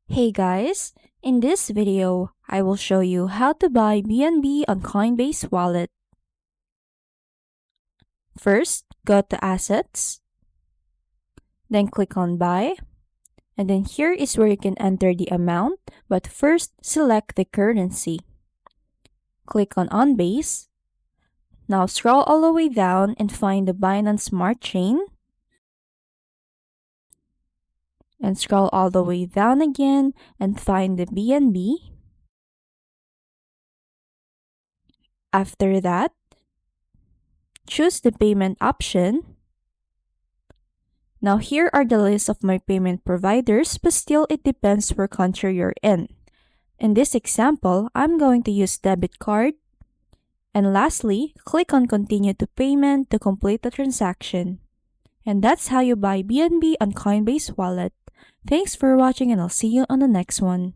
Hey guys, in this video, I will show you how to buy BNB on Coinbase Wallet. First, go to Assets, then click on Buy, and then here is where you can enter the amount, but first select the currency. Click on Base. Now scroll all the way down and find the Binance Smart Chain. And scroll all the way down again and find the BNB. After that, choose the payment option. Now here are the list of my payment providers, but still it depends where country you're in. In this example, I'm going to use debit card. And lastly, click on Continue to Payment to complete the transaction. And that's how you buy BNB on Coinbase Wallet. Thanks for watching and I'll see you on the next one.